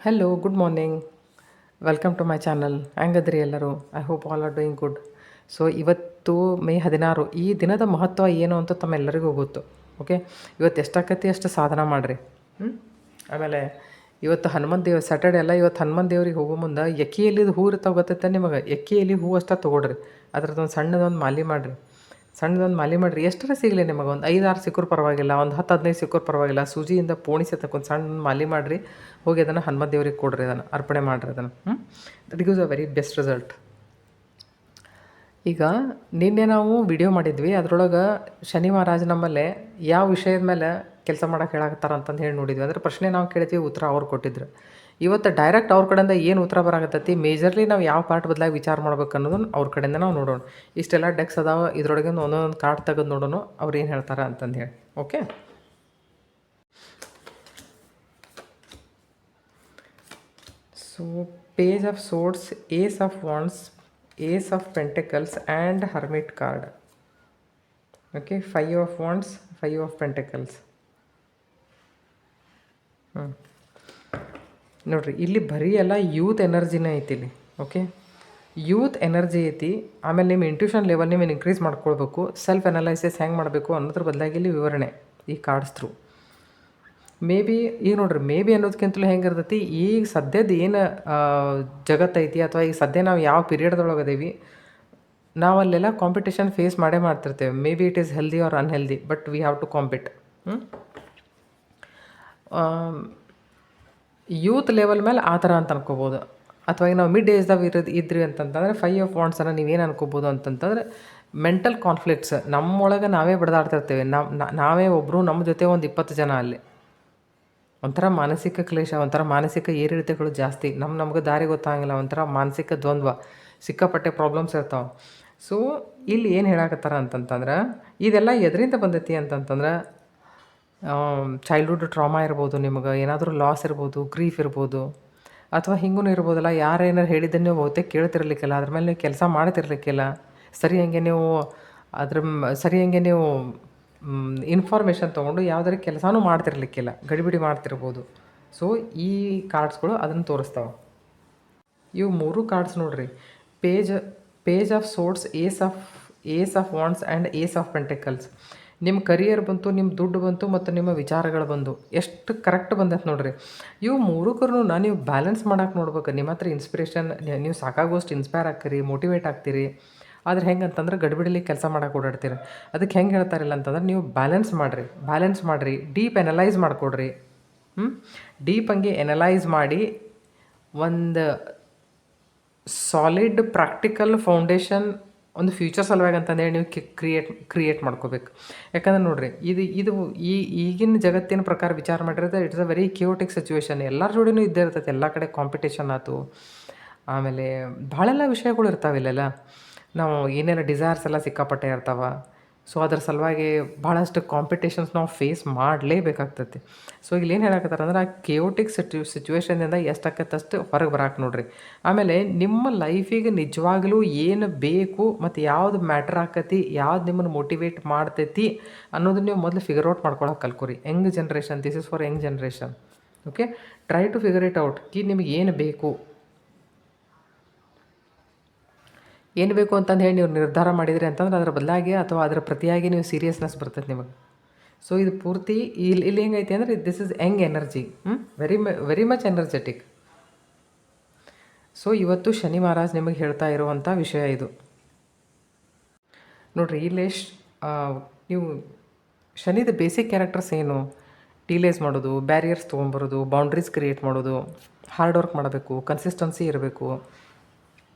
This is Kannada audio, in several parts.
Hello, good morning. Welcome to my channel. ಹೆಂಗದ್ರಿ ಎಲ್ಲರೂ? I hope all are doing good. So ಇವತ್ತು ಮೇ 16. ಈ ದಿನದ ಮಹತ್ವ ಏನು ಅಂತ ತಮ್ಮೆಲ್ಲರಿಗೂ ಗೊತ್ತು. ಓಕೆ, ಇವತ್ತು ಎಷ್ಟಾಕತಿ ಅಷ್ಟು ಸಾಧನ ಮಾಡಿರಿ. ಆಮೇಲೆ ಇವತ್ತು ಹನುಮಂತ ದೇವ್ ಸ್ಯಾಟರ್ಡೆ ಅಲ್ಲ, ಇವತ್ತು ಹನುಮಂತ ದೇವ್ರಿಗೆ ಹೋಗೋ ಮುಂದೆ ಎಕ್ಕಿಯಲ್ಲಿದು ಹೂ ಇರ್ತಾವೆ ಗೊತ್ತೈತೆ ನಿಮಗೆ? ಎಕ್ಕಿಯಲ್ಲಿ ಹೂ ಅಷ್ಟೇ ತೊಗೊಳ್ರಿ. ಅದ್ರದ್ದೊಂದು ಸಣ್ಣದೊಂದು ಮಾಲೆ ಮಾಡಿರಿ. ಸಣ್ಣದೊಂದು ಮಾಲೆ ಮಾಡಿರಿ. ಎಷ್ಟರ ಸಿಗಲಿ ನಿಮಗೆ, ಒಂದು 5-6 ಸಿಕ್ಕರು ಪರವಾಗಿಲ್ಲ, ಒಂದು 10-15 ಸಿಕ್ಕರು ಪರವಾಗಿಲ್ಲ. ಸೂಜಿಯಿಂದ ಪೋಣಿಸಿ ತಗೊಂಡು ಸಣ್ಣ ಮಾಲೆ ಮಾಡಿರಿ. ಹೋಗಿ ಅದನ್ನು ಹನುಮಂತ ದೇವ್ರಿಗೆ ಕೊಡ್ರಿ, ಅದನ್ನು ಅರ್ಪಣೆ ಮಾಡಿರಿ. ಅದನ್ನು that gives a very best result. ಈಗ ನಿನ್ನೆ ನಾವು ವಿಡಿಯೋ ಮಾಡಿದ್ವಿ, ಅದರೊಳಗೆ ಶನಿ ಮಹಾರಾಜ್ ನಮ್ಮಲ್ಲೇ ಯಾವ ವಿಷಯದ ಮೇಲೆ ಕೆಲಸ ಮಾಡೋಕೆ ಹೇಳಾಕತ್ತಾರ ಅಂತಂದು ಹೇಳಿ ನೋಡಿದ್ವಿ. ಅದ್ರ ಪ್ರಶ್ನೆ ನಾವು ಕೇಳಿದ್ವಿ, ಉತ್ತರ ಅವ್ರು ಕೊಟ್ಟಿದ್ರು. ಇವತ್ತು ಡೈರೆಕ್ಟ್ ಅವ್ರ ಕಡೆಯಿಂದ ಏನು ಉತ್ತರ ಬರಾಕತ್ತೈತಿ, ಮೇಜರ್ಲಿ ನಾವು ಯಾವ ಪಾರ್ಟ್ ಬದಲಾಗಿ ವಿಚಾರ ಮಾಡ್ಬೇಕು ಅನ್ನೋದನ್ನು ಅವ್ರ ಕಡೆಯಿಂದ ನಾವು ನೋಡೋಣ. ಇಷ್ಟೆಲ್ಲ ಡೆಕ್ಸ್ ಅದಾವ, ಇದ್ರೊಳಗೆ ಒಂದೊಂದು ಕಾರ್ಡ್ ತೆಗೆದು ನೋಡೋಣ ಅವ್ರು ಏನು ಹೇಳ್ತಾರೆ ಅಂತಂದು ಹೇಳಿ. Okay, so page of swords, ace of wands, ace of pentacles and hermit card. Okay, 5 of wands, 5 of pentacles. ನೋಡಿರಿ, ಇಲ್ಲಿ ಬರೀ ಎಲ್ಲ ಯೂತ್ ಎನರ್ಜಿನೇ ಐತಿ ಇಲ್ಲಿ. ಓಕೆ, ಯೂತ್ ಎನರ್ಜಿ ಐತಿ. ಆಮೇಲೆ ನಿಮ್ಮ ಇಂಟ್ಯೂಷನ್ ಲೆವೆಲ್ ನೀವು ಇನ್ಕ್ರೀಸ್ ಮಾಡ್ಕೊಳ್ಬೇಕು. ಸೆಲ್ಫ್ ಅನಲೈಸಿಸ್ ಹೆಂಗೆ ಮಾಡಬೇಕು ಅನ್ನೋದ್ರ ಬದಲಾಗಿ ಇಲ್ಲಿ ವಿವರಣೆ ಈ ಕಾರ್ಡ್ಸ್ ಥ್ರೂ. ಮೇ ಬಿ ಈಗ ನೋಡ್ರಿ, ಮೇ ಬಿ ಅನ್ನೋದಕ್ಕಿಂತಲೂ ಹೆಂಗೆ ಇರ್ತೈತಿ, ಈಗ ಸದ್ಯದ ಏನು ಜಗತ್ತೈತಿ ಅಥವಾ ಈಗ ಸದ್ಯ ನಾವು ಯಾವ ಪೀರಿಯಡ್ದೊಳಗೆ ಅದೇವಿ, ನಾವು ಅಲ್ಲೆಲ್ಲ ಕಾಂಪಿಟೇಷನ್ ಫೇಸ್ ಮಾಡೇ ಮಾಡ್ತಿರ್ತೇವೆ. May be it is healthy or unhealthy, but we have to compete. Youth level ಮೇಲೆ ಆ ಥರ ಅಂತ ಅನ್ಕೋಬೋದು. ಅಥವಾ ಈಗ ನಾವು ಮಿಡ್ ಏಜ್ದಾಗ ಇದ್ರಿ ಅಂತಂತಂದರೆ 5 ಆಫ್ ವಾಂಡ್ಸನ್ನು ನೀವೇನು ಅನ್ಕೋಬೋದು ಅಂತಂತಂದರೆ, ಮೆಂಟಲ್ ಕಾನ್ಫ್ಲಿಕ್ಟ್ಸ್ ನಮ್ಮೊಳಗೆ ನಾವೇ ಬಡ್ದಾಡ್ತಿರ್ತೇವೆ. ನಾವೇ ಒಬ್ಬರು ನಮ್ಮ ಜೊತೆ ಒಂದು 20 ಜನ ಅಲ್ಲಿ. ಒಂಥರ ಮಾನಸಿಕ ಕ್ಲೇಶ, ಒಂಥರ ಮಾನಸಿಕ ಏರಿಳಿತಗಳು ಜಾಸ್ತಿ. ನಮಗೆ ದಾರಿ ಗೊತ್ತಾಗಂಗಿಲ್ಲ, ಒಂಥರ ಮಾನಸಿಕ ದ್ವಂದ್ವ, ಸಿಕ್ಕಾಪಟ್ಟೆ ಪ್ರಾಬ್ಲಮ್ಸ್ ಇರ್ತಾವೆ. ಸೊ ಇಲ್ಲಿ ಏನು ಹೇಳಾಕತ್ತಾರ ಅಂತಂತಂದ್ರೆ, ಇದೆಲ್ಲ ಎದರಿಂದ ಬಂದೈತಿ ಅಂತಂತಂದ್ರೆ, ಚೈಲ್ಡ್ಹುಡ್ ಟ್ರಾಮಾ ಇರ್ಬೋದು, ನಿಮಗೆ ಏನಾದರೂ ಲಾಸ್ ಇರ್ಬೋದು, ಗ್ರೀಫ್ ಇರ್ಬೋದು, ಅಥವಾ ಹಿಂಗೂ ಇರ್ಬೋದಲ್ಲ. ಯಾರೇನಾರು ಹೇಳಿದ್ದನ್ನು ನೀವು ಬಹುತೇಕ ಕೇಳ್ತಿರ್ಲಿಕ್ಕಿಲ್ಲ, ಅದ್ರ ಮೇಲೆ ನೀವು ಕೆಲಸ ಮಾಡ್ತಿರ್ಲಿಕ್ಕಿಲ್ಲ. ಸರಿಯಂಗೆ ನೀವು ಇನ್ಫಾರ್ಮೇಷನ್ ತೊಗೊಂಡು ಯಾವುದಾದ್ರು ಕೆಲಸನೂ ಮಾಡ್ತಿರ್ಲಿಕ್ಕಿಲ್ಲ, ಗಡಿಬಿಡಿ ಮಾಡ್ತಿರ್ಬೋದು. ಸೊ ಈ ಕಾರ್ಡ್ಸ್ಗಳು ಅದನ್ನು ತೋರಿಸ್ತಾವೆ. ಇವು 3 ಕಾರ್ಡ್ಸ್ ನೋಡಿರಿ, page of swords, ace of wands and ace of pentacles. ನಿಮ್ಮ ಕರಿಯರ್ ಬಂತು, ನಿಮ್ಮ ದುಡ್ಡು ಬಂತು, ಮತ್ತು ನಿಮ್ಮ ವಿಚಾರಗಳು ಬಂದು ಎಷ್ಟು ಕರೆಕ್ಟ್ ಬಂದೈತೆ ನೋಡಿರಿ. ಇವು 3 ನೀವು ಬ್ಯಾಲೆನ್ಸ್ ಮಾಡೋಕೆ ನೋಡ್ಬೇಕು. ನಿಮ್ಮ ಹತ್ರ ಇನ್ಸ್ಪಿರೇಷನ್, ನೀವು ಸಾಕಾಗೋಷ್ಟು ಇನ್ಸ್ಪೈರ್ ಆಗ್ತೀರಿ, ಮೋಟಿವೇಟ್ ಆಗ್ತೀರಿ. ಆದರೆ ಹೆಂಗೆ ಅಂತಂದ್ರೆ ಗಡಿಬಿಡಿಲಿ ಕೆಲಸ ಮಾಡೋಕೆ ಓಡಾಡ್ತೀರಿ. ಅದಕ್ಕೆ ಹೆಂಗೆ ಹೇಳ್ತಾರಿಲ್ಲ ಅಂತಂದ್ರೆ, ನೀವು ಬ್ಯಾಲೆನ್ಸ್ ಮಾಡಿರಿ, ಡೀಪ್ ಎನಲೈಸ್ ಮಾಡಿಕೊಡ್ರಿ. ಡೀಪ್ ಹಂಗೆ ಎನಲೈಸ್ ಮಾಡಿ ಒಂದು ಸಾಲಿಡ್ ಪ್ರಾಕ್ಟಿಕಲ್ ಫೌಂಡೇಶನ್, ಒಂದು ಫ್ಯೂಚರ್ ಸಲುವಾಗಿ ಅಂತಂದೇಳಿ ನೀವು ಕ್ರಿಯೇಟ್ ಮಾಡ್ಕೋಬೇಕು. ಯಾಕಂದ್ರೆ ನೋಡಿರಿ, ಇದು ಈಗಿನ ಜಗತ್ತಿನ ಪ್ರಕಾರ ವಿಚಾರ ಮಾಡಿರೋದು, ಇಟ್ಸ್ ಅ ವೆರಿ ಕ್ಯೂಟಿಕ್ ಸಿಚುವೇಶನ್. ಎಲ್ಲರ ಜೋಡಿನೂ ಇದ್ದೇ ಇರ್ತೈತೆ. ಎಲ್ಲ ಕಡೆ ಕಾಂಪಿಟೇಷನ್ ಆಯ್ತು, ಆಮೇಲೆ ಭಾಳೆಲ್ಲ ವಿಷಯಗಳು ಇರ್ತಾವೆ ಇಲ್ಲೆಲ್ಲ. ನಾವು ಏನೆಲ್ಲ ಡಿಸೈರ್ಸ್ ಎಲ್ಲ ಸಿಕ್ಕಾಪಟ್ಟೆ ಇರ್ತಾವೆ. ಸೊ ಅದ್ರ ಸಲುವಾಗಿ ಭಾಳಷ್ಟು ಕಾಂಪಿಟೇಷನ್ಸ್ ನಾವು ಫೇಸ್ ಮಾಡಲೇಬೇಕಾಗ್ತೈತಿ. ಸೊ ಇಲ್ಲಿ ಏನು ಹೇಳಕತ್ತಾರೆ ಅಂದ್ರೆ, ಆ ಕೇಯೋಟಿಕ್ ಸಿಚುವೇಶನ್ನಿಂದ ಎಷ್ಟಾಕತ್ತಷ್ಟು ಹೊರಗೆ ಬರಕ್ಕೆ ನೋಡಿರಿ. ಆಮೇಲೆ ನಿಮ್ಮ ಲೈಫಿಗೆ ನಿಜವಾಗ್ಲೂ ಏನು ಬೇಕು ಮತ್ತು ಯಾವ್ದು ಮ್ಯಾಟ್ರ್ ಆಕತಿ, ಯಾವ್ದು ನಿಮ್ಮನ್ನು ಮೋಟಿವೇಟ್ ಮಾಡ್ತೈತಿ ಅನ್ನೋದನ್ನ ನೀವು ಮೊದಲು ಫಿಗರ್ ಔಟ್ ಮಾಡ್ಕೊಳಕ್ಕೆ ಕಲ್ಕೊರಿ. Young generation, this is for young generation. Okay, try to figure it out. ನಿಮಗೆ ಏನು ಬೇಕು ಅಂತಂದು ಹೇಳಿ ನೀವು ನಿರ್ಧಾರ ಮಾಡಿದ್ರಿ ಅಂತಂದ್ರೆ, ಅದರ ಬದಲಾಗಿ ಅಥವಾ ಅದರ ಪ್ರತಿಯಾಗಿ ನೀವು ಸೀರಿಯಸ್ನೆಸ್ ಬರ್ತೈತೆ ನಿಮಗೆ. ಸೊ ಇದು ಪೂರ್ತಿ ಇಲ್ಲಿ ಹೆಂಗೈತಿ ಅಂದರೆ, this is Young energy, very much energetic. So ಇವತ್ತು ಶನಿ ಮಹಾರಾಜ್ ನಿಮಗೆ ಹೇಳ್ತಾ ಇರುವಂಥ ವಿಷಯ ಇದು ನೋಡಿರಿ. ಇಲ್ಲಿ ನೀವು ಶನಿದ ಬೇಸಿಕ್ ಕ್ಯಾರೆಕ್ಟರ್ಸ್ ಏನು? ಡಿಲೇಸ್ ಮಾಡೋದು, ಬ್ಯಾರಿಯರ್ಸ್ ತೊಗೊಂಬರೋದು, ಬೌಂಡ್ರೀಸ್ ಕ್ರಿಯೇಟ್ ಮಾಡೋದು, ಹಾರ್ಡ್ ವರ್ಕ್ ಮಾಡಬೇಕು, ಕನ್ಸಿಸ್ಟೆನ್ಸಿ ಇರಬೇಕು.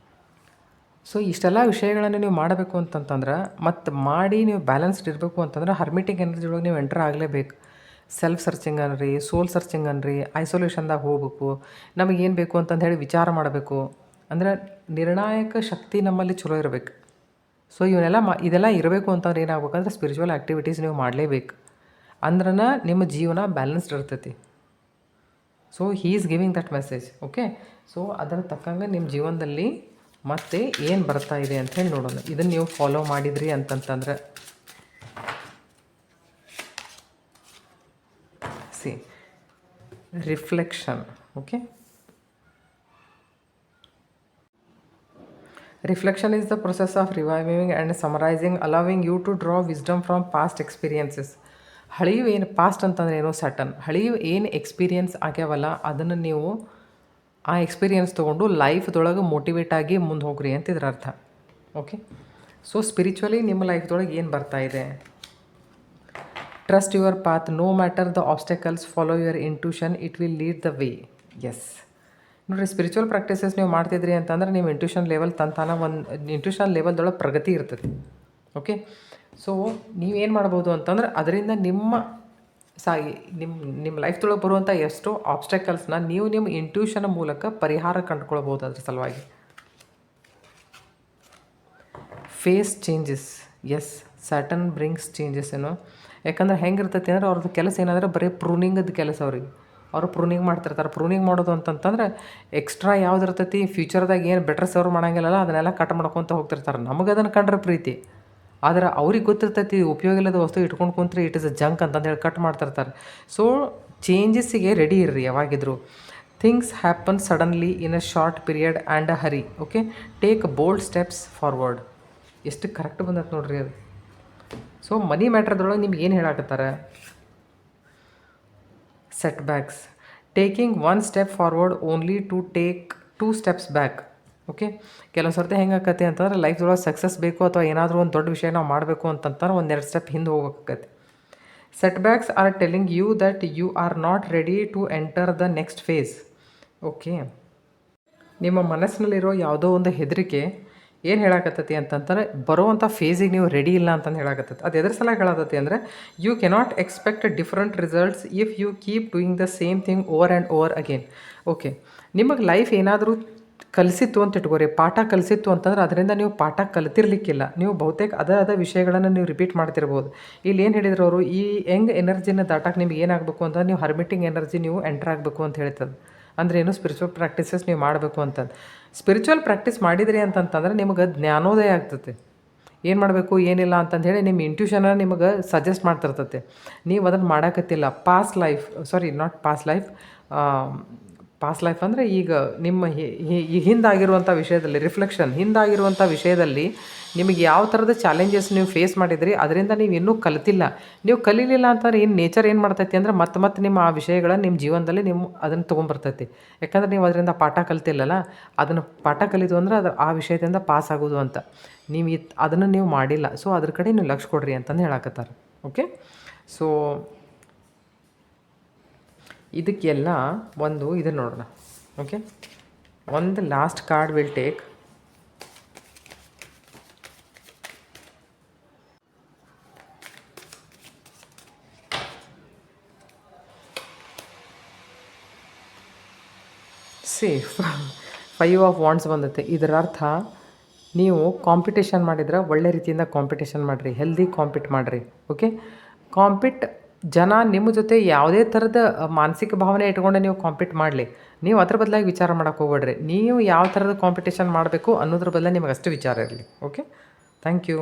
ಸೊ ಇಷ್ಟೆಲ್ಲ ವಿಷಯಗಳನ್ನು ನೀವು ಮಾಡಬೇಕು ಅಂತಂತಂದ್ರೆ, ಮತ್ತು ಮಾಡಿ ನೀವು ಬ್ಯಾಲೆನ್ಸ್ಡ್ ಇರಬೇಕು ಅಂತಂದ್ರೆ, ಹರ್ಮಿಟಿಕ್ ಎನರ್ಜಿ ಒಳಗೆ ನೀವು ಎಂಟರ್ ಆಗಲೇಬೇಕು. ಸೆಲ್ಫ್ ಸರ್ಚಿಂಗ್ ಅನ್ರಿ, ಸೋಲ್ ಸರ್ಚಿಂಗ್ ಅನ್ರಿ, ಐಸೋಲೇಷನ್ದಾಗ ಹೋಗ್ಬೇಕು. ನಮಗೇನು ಬೇಕು ಅಂತಂದು ಹೇಳಿ ವಿಚಾರ ಮಾಡಬೇಕು. ಅಂದರೆ ನಿರ್ಣಾಯಕ ಶಕ್ತಿ ನಮ್ಮಲ್ಲಿ ಚಲೋ ಇರಬೇಕು. ಸೊ ಇದೆಲ್ಲ ಇರಬೇಕು ಅಂತಂದ್ರೆ ಏನಾಗಬೇಕಂದ್ರೆ, ಸ್ಪಿರಿಚುವಲ್ ಆ್ಯಕ್ಟಿವಿಟೀಸ್ ನೀವು ಮಾಡಲೇಬೇಕು. ಅಂದ್ರನ ನಿಮ್ಮ ಜೀವನ ಬ್ಯಾಲೆನ್ಸ್ಡ್ ಇರ್ತೈತಿ. So he is giving that message. Okay, so ಅದರ ತಕ್ಕಂಗೆ ನಿಮ್ಮ ಜೀವನದಲ್ಲಿ ಮತ್ತೆ ಏನು ಬರ್ತಾ ಇದೆ ಅಂತ ಹೇಳಿ ನೋಡೋಣ. ಇದನ್ನು ನೀವು ಫಾಲೋ ಮಾಡಿದ್ರಿ ಅಂತಂತಂದ್ರೆ, reflection. Okay, reflection is the process of reviving and summarising allowing you to draw wisdom from past experiences. ಹಳೆಯು ಏನು ಪಾಸ್ಟ್ ಅಂತಂದ್ರೆ ಏನು ಸಟನ್ ಹಳೆಯು ಏನು ಎಕ್ಸ್ಪೀರಿಯನ್ಸ್ ಆಗ್ಯಾವಲ್ಲ ಅದನ್ನು ನೀವು ಆ ಎಕ್ಸ್ಪೀರಿಯನ್ಸ್ ತೊಗೊಂಡು ಲೈಫ್ದೊಳಗೆ ಮೋಟಿವೇಟ್ ಆಗಿ ಮುಂದೆ ಹೋಗ್ರಿ ಅಂತ ಇದ್ರ ಅರ್ಥ. ಓಕೆ, ಸೊ ಸ್ಪಿರಿಚುವಲಿ ನಿಮ್ಮ ಲೈಫ್ದೊಳಗೆ ಏನು ಬರ್ತಾ ಇದೆ? Trust your path, no matter the obstacles, follow your intuition, it will lead the way. Yes ನೋಡಿರಿ, ಸ್ಪಿರಿಚುವಲ್ ಪ್ರಾಕ್ಟೀಸಸ್ ನೀವು ಮಾಡ್ತಿದ್ರಿ ಅಂತಂದ್ರೆ ನಿಮ್ಮ ಇಂಟ್ಯೂಷನ್ ಲೆವೆಲ್ ತಂತಾನ ಒಂದು ಇಂಟ್ಯೂಷನ್ ಲೆವೆಲ್ದೊಳಗೆ ಪ್ರಗತಿ ಇರ್ತದೆ. ಓಕೆ, ಸೊ ನೀವೇನು ಮಾಡ್ಬೋದು ಅಂತಂದ್ರೆ ಅದರಿಂದ ನಿಮ್ಮ ನಿಮ್ಮ ಲೈಫ್ದೊಳಗೆ ಬರುವಂಥ ಎಷ್ಟೋ ಆಬ್ಸ್ಟಕಲ್ಸ್ನ ನೀವು ನಿಮ್ಮ ಇಂಟ್ಯೂಷನ್ ಮೂಲಕ ಪರಿಹಾರ ಕಂಡುಕೊಳ್ಬೋದು. ಅದ್ರ ಸಲುವಾಗಿ face changes. Yes, Saturn brings changes ಏನೋ. ಯಾಕಂದ್ರೆ ಹೆಂಗಿರ್ತೈತಿ ಅಂದ್ರೆ ಅವ್ರದ್ದು ಕೆಲಸ ಏನಂದ್ರೆ ಬರೀ ಪ್ರೂನಿಂಗದ ಕೆಲಸ ಅವ್ರಿಗೆ. ಅವರು ಪ್ರೂನಿಂಗ್ ಮಾಡ್ತಿರ್ತಾರೆ. ಪ್ರೂನಿಂಗ್ ಮಾಡೋದು ಅಂತಂತಂದ್ರೆ ಎಕ್ಸ್ಟ್ರಾ ಯಾವ್ದು ಇರ್ತೈತಿ ಫ್ಯೂಚರ್ದಾಗ ಏನು ಬೆಟ್ರ್ ಸರ್ವ್ ಮಾಡೋಂಗಿಲ್ಲಲ್ಲ ಅದನ್ನೆಲ್ಲ ಕಟ್ ಮಾಡ್ಕೊತ ಹೋಗ್ತಿರ್ತಾರೆ. ನಮಗೆ ಅದನ್ನು ಕಂಡ್ರೆ ಪ್ರೀತಿ, ಆದ್ರೆ ಅವ್ರಿಗೆ ಗೊತ್ತಿರ್ತೈತಿ ಉಪಯೋಗ ಇಲ್ಲದ ವಸ್ತು ಇಟ್ಕೊಂಡು ಕುಂತ್ರೆ ಇಟ್ ಇಸ್ ಅ ಜಂಕ್ ಅಂತಂದೇಳಿ ಕಟ್ ಮಾಡ್ತಿರ್ತಾರೆ. ಸೊ ಚೇಂಜಸ್ಸಿಗೆ ರೆಡಿ ಇರ್ರಿ ಯಾವಾಗಿದ್ರು. Things happen suddenly in a short period and a hurry. Okay, take bold steps forward. ಎಷ್ಟು ಕರೆಕ್ಟ್ ಬಂದೈತೆ ನೋಡ್ರಿ ಅದು. ಸೊ ಮನಿ ಮ್ಯಾಟ್ರದೊಳಗೆ ನಿಮ್ಗೆ ಏನು ಹೇಳಾಕತ್ತಾರೆ? Setbacks, taking one step forward only to take 2 steps back. Okay, ಕೆಲವೊಂದು ಸರ್ತಿ ಹೆಂಗೆ ಆಕತಿ ಅಂತಂದ್ರೆ ಲೈಫ್ದೊಳಗೆ ಸಕ್ಸಸ್ ಬೇಕು ಅಥವಾ ಏನಾದರೂ ಒಂದು ದೊಡ್ಡ ವಿಷಯ ನಾವು ಮಾಡಬೇಕು ಅಂತಂತಾರೆ 1-2 ಸ್ಟೆಪ್ ಹಿಂದೆ ಹೋಗ್ಬೇಕಾಗತ್ತೆ. Setbacks are telling you that you are not ready to enter the next phase. Okay, ನಿಮ್ಮ ಮನಸ್ಸಿನಲ್ಲಿರೋ ಯಾವುದೋ ಒಂದು ಹೆದರಿಕೆ ಏನು ಹೇಳಾಕತ್ತತಿ ಅಂತಂತಾರೆ ಬರುವಂಥ ಫೇಸಿಗೆ ನೀವು ರೆಡಿ ಇಲ್ಲ ಅಂತಂದು ಹೇಳಾಕತ್ತೈತಿ. ಅದು ಎದ್ರ ಸಲ ಹೇಳತ್ತತಿ ಅಂದರೆ you cannot expect different results if you keep doing the same thing over and over again. Okay, ನಿಮಗೆ ಲೈಫ್ ಏನಾದರೂ ಕಲಿಸಿತ್ತು ಅಂತ ಇಟ್ಕೋರಿ, ಪಾಠ ಕಲಿಸಿತ್ತು ಅಂತಂದ್ರೆ ಅದರಿಂದ ನೀವು ಪಾಠ ಕಲಿತಿರ್ಲಿಕ್ಕಿಲ್ಲ. ನೀವು ಬಹುತೇಕ ಅದ ವಿಷಯಗಳನ್ನು ನೀವು ರಿಪೀಟ್ ಮಾಡ್ತಿರ್ಬೋದು. ಇಲ್ಲಿ ಏನು ಹೇಳಿದ್ರು ಅವರು, ಈ ಹೆಂಗ್ ಎನರ್ಜಿನ ದಾಟಕ್ಕೆ ನಿಮ್ಗೆ ಏನಾಗಬೇಕು ಅಂತಂದ್ರೆ ನೀವು ಹರ್ಮಿಟಿಂಗ್ ಎನರ್ಜಿ ನೀವು ಎಂಟರ್ ಆಗಬೇಕು ಅಂತ ಹೇಳ್ತದೆ. ಅಂದರೆ ಏನು ಸ್ಪಿರಿಚುವಲ್ ಪ್ರಾಕ್ಟೀಸಸ್ ನೀವು ಮಾಡಬೇಕು ಅಂತಂದು. ಸ್ಪಿರಿಚುವಲ್ ಪ್ರಾಕ್ಟೀಸ್ ಮಾಡಿದ್ರಿ ಅಂತಂತಂದ್ರೆ ನಿಮಗೆ ಜ್ಞಾನೋದಯ ಆಗ್ತದೆ. ಏನು ಮಾಡಬೇಕು ಏನಿಲ್ಲ ಅಂತಂದು ಹೇಳಿ ನಿಮ್ಮ ಇಂಟ್ಯೂಷನ ನಿಮಗೆ ಸಜೆಸ್ಟ್ ಮಾಡ್ತಿರ್ತೈತೆ. ನೀವು ಅದನ್ನು ಮಾಡೋಕತ್ತಿಲ್ಲ. ಪಾಸ್ಟ್ ಲೈಫ್ ಅಂದರೆ ಈಗ ನಿಮ್ಮ ಹಿಂದಾಗಿರುವಂಥ ವಿಷಯದಲ್ಲಿ ರಿಫ್ಲೆಕ್ಷನ್ ಹಿಂದಾಗಿರುವಂಥ ವಿಷಯದಲ್ಲಿ ನಿಮಗೆ ಯಾವ ಥರದ ಚಾಲೆಂಜಸ್ ನೀವು ಫೇಸ್ ಮಾಡಿದ್ರಿ ಅದರಿಂದ ನೀವು ಇನ್ನೂ ಕಲಿತಿಲ್ಲ. ನೀವು ಕಲೀಲಿಲ್ಲ ಅಂತಂದ್ರೆ ಏನು ನೇಚರ್ ಏನು ಮಾಡ್ತೈತಿ ಅಂದರೆ ಮತ್ತೆ ನಿಮ್ಮ ಆ ವಿಷಯಗಳನ್ನು ನಿಮ್ಮ ಜೀವನದಲ್ಲಿ ನಿಮ್ಮ ಅದನ್ನು ತೊಗೊಂಬರ್ತೈತಿ. ಯಾಕಂದ್ರೆ ನೀವು ಅದರಿಂದ ಪಾಠ ಕಲಿತಿಲ್ಲಲ್ಲ, ಅದನ್ನು ಪಾಠ ಕಲಿತು ಅಂದ್ರೆ ಅದು ಆ ವಿಷಯದಿಂದ ಪಾಸ್ ಆಗೋದು ಅಂತ. ನೀವು ಅದನ್ನು ನೀವು ಮಾಡಿಲ್ಲ. ಸೊ ಅದ್ರ ಕಡೆ ನೀವು ಲಕ್ಷ್ಯ ಕೊಡ್ರಿ ಅಂತಂದು ಹೇಳಕತ್ತಾರೆ. ಓಕೆ, ಸೊ ಇದಕ್ಕೆಲ್ಲ ಒಂದು ಇದನ್ನು ನೋಡೋಣ. ಓಕೆ, ಒಂದು last card will take. Safe 5 of wands ಬಂದೈತೆ. ಇದರ ಅರ್ಥ ನೀವು ಕಾಂಪಿಟೇಷನ್ ಮಾಡಿದ್ರೆ ಒಳ್ಳೆ ರೀತಿಯಿಂದ ಕಾಂಪಿಟೇಷನ್ ಮಾಡಿರಿ, ಹೆಲ್ದಿ ಕಾಂಪಿಟ್ ಮಾಡಿರಿ. ಓಕೆ, ಜನ ನಿಮ್ಮ ಜೊತೆ ಯಾವುದೇ ಥರದ ಮಾನಸಿಕ ಭಾವನೆ ಇಟ್ಕೊಂಡು ನೀವು ಕಾಂಪಿಟ್ ಮಾಡಲಿ, ನೀವು ಅದ್ರ ಬದಲಾಗಿ ವಿಚಾರ ಮಾಡೋಕೆ ಹೋಗ್ಬೇಡ್ರಿ. ನೀವು ಯಾವ ಥರದ ಕಾಂಪಿಟೇಷನ್ ಮಾಡಬೇಕು ಅನ್ನೋದ್ರ ಬದಲಾಗಿ ನಿಮಗೆ ಅಷ್ಟು ವಿಚಾರ ಇರಲಿ. Okay, thank you.